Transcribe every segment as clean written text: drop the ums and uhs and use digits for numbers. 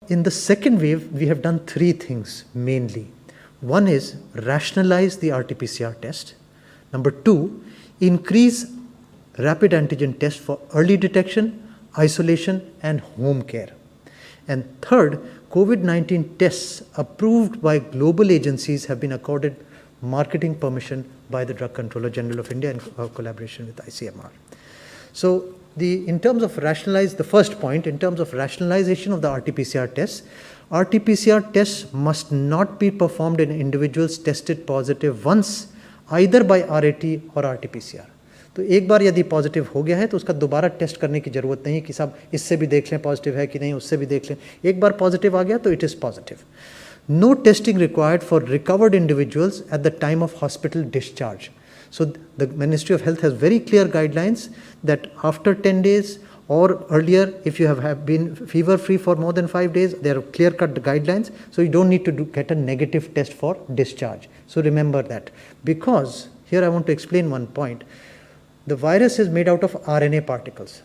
In the second wave, we have done three things mainly. One is rationalize the RT-PCR test. Number two, increase rapid antigen test for early detection, isolation, and home care. And third, COVID-19 tests approved by global agencies have been accorded marketing permission by the Drug Controller General of India in collaboration with ICMR. So in terms of rationalize, the first point, in terms of rationalization of the RT-PCR tests, RT-PCR tests must not be performed in individuals tested positive once either by RAT or RT-PCR. तो एक बार यदि positive हो गया है तो उसका दोबारा test करने की ज़रूरत नहीं है कि साहब इससे भी देख लें पॉजिटिव है कि नहीं, उससे भी देख लें. एक बार पॉजिटिव आ गया तो it is positive. No testing required for recovered individuals at the time of hospital discharge. So the Ministry of Health has very clear guidelines that after 10 days or earlier, if you have been fever free for more than 5 days, there are clear cut guidelines. So you don't need to get a negative test for discharge. So remember that, because here I want to explain one point. The virus is made out of RNA particles,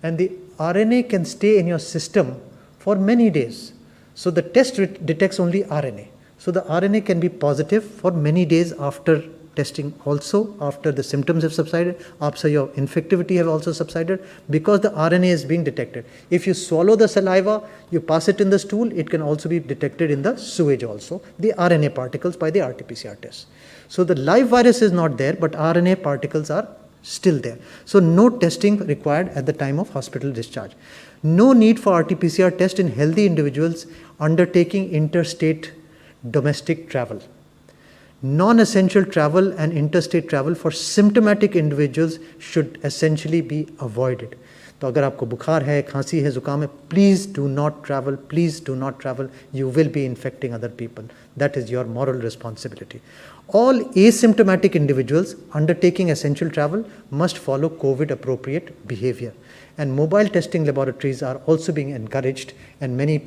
and the RNA can stay in your system for many days. So the test detects only RNA. So the RNA can be positive for many days after testing, also after the symptoms have subsided, after your infectivity have also subsided, because the RNA is being detected. If you swallow the saliva, you pass it in the stool, it can also be detected in the sewage also, the RNA particles by the RT-PCR test. So the live virus is not there, but RNA particles are still there. So no testing required at the time of hospital discharge. No need for RT-PCR test in healthy individuals undertaking interstate domestic travel. Non-essential travel and interstate travel for symptomatic individuals should essentially be avoided. तो अगर आपको बुखार है, खांसी है, जुकाम है, please do not travel, please do not travel. You will be infecting other people. That is your moral responsibility. All asymptomatic individuals undertaking essential travel must follow COVID appropriate behavior. And mobile testing laboratories are also being encouraged, and many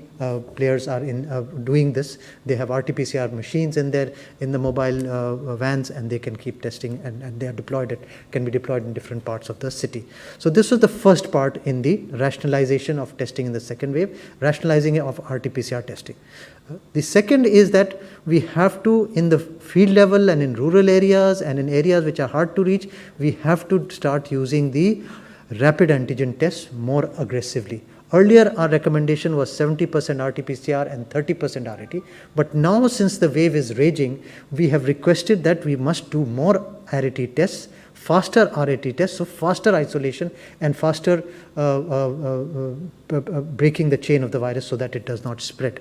players are doing this. They have RT-PCR machines in the mobile vans, and they can keep testing, and they are deployed. It can be deployed in different parts of the city. So this was the first part in the rationalization of testing in the second wave, rationalizing of RT-PCR testing. The second is that we have to, in the field level and in rural areas and in areas which are hard to reach, we have to start using the rapid antigen tests more aggressively. Earlier, our recommendation was 70% RT-PCR and 30% RAT. But now, since the wave is raging, we have requested that we must do more RAT tests, faster RAT tests, so faster isolation and faster breaking the chain of the virus so that it does not spread.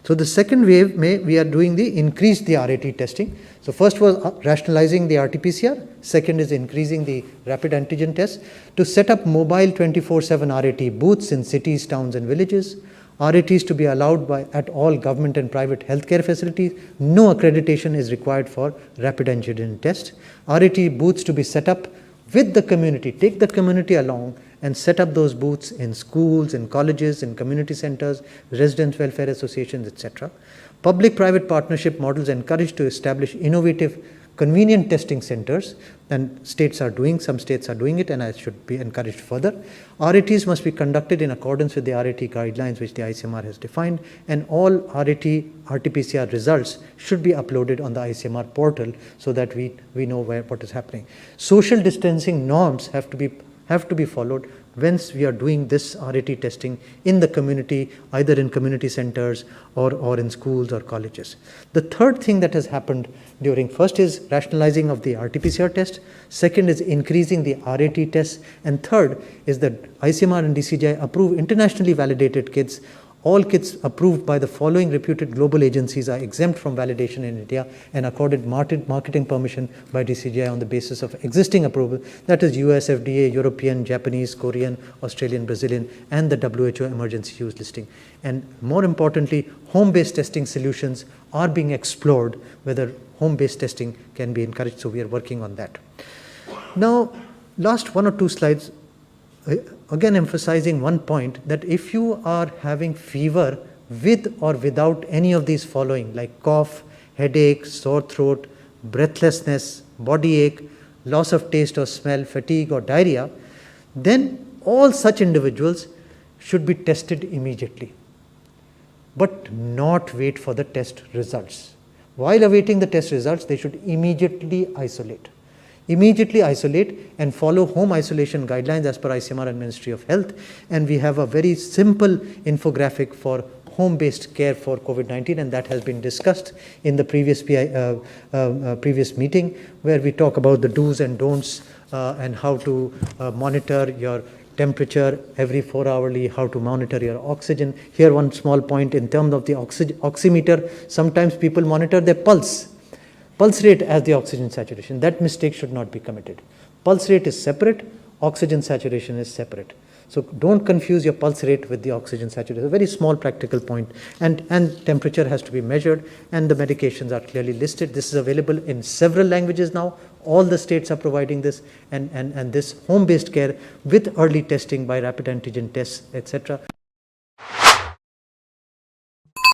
So the second wave, we are doing the increase the RAT testing. So first was rationalizing the RT-PCR. Second is increasing the rapid antigen test to set up mobile 24/7 RAT booths in cities, towns, and villages. RATs to be allowed at all government and private healthcare facilities. No accreditation is required for rapid antigen test. RAT booths to be set up with the community. Take the community along and set up those booths in schools, in colleges, in community centers, residents' welfare associations, etc. Public-private partnership models encouraged to establish innovative, convenient testing centers, and some states are doing it, and I should be encouraged further. RATs must be conducted in accordance with the RAT guidelines which the ICMR has defined, and all RT-PCR results should be uploaded on the ICMR portal so that we know what is happening. Social distancing norms have to be followed once we are doing this RAT testing in the community, either in community centers or in schools or colleges. The third thing that has happened first is rationalizing of the RT-PCR test, second is increasing the RAT tests, and third is that ICMR and DCGI approve internationally validated kits. All kits approved by the following reputed global agencies are exempt from validation in India and accorded marketing permission by DCGI on the basis of existing approval, that is US FDA, European, Japanese, Korean, Australian, Brazilian, and the WHO emergency use listing. And more importantly, home-based testing solutions are being explored, whether home-based testing can be encouraged, so we are working on that. Now, last 1 or 2 slides, again emphasizing one point, that if you are having fever with or without any of these following, like cough, headache, sore throat, breathlessness, body ache, loss of taste or smell, fatigue or diarrhea, then all such individuals should be tested immediately. but not wait for the test results. While awaiting the test results, they should immediately isolate. Immediately isolate and follow home isolation guidelines as per ICMR and Ministry of Health. And we have a very simple infographic for home-based care for COVID-19, and that has been discussed in the previous previous meeting, where we talk about the do's and don'ts and how to monitor your temperature every 4 hourly, how to monitor your oxygen. Here one small point in terms of the oximeter, sometimes people monitor their pulse rate as the oxygen saturation. That mistake should not be committed. Pulse rate is separate, oxygen saturation is separate. So don't confuse your pulse rate with the oxygen saturation. A very small practical point. And temperature has to be measured, and the medications are clearly listed. This is available in several languages now. All the states are providing this, and this home-based care with early testing by rapid antigen tests, etc.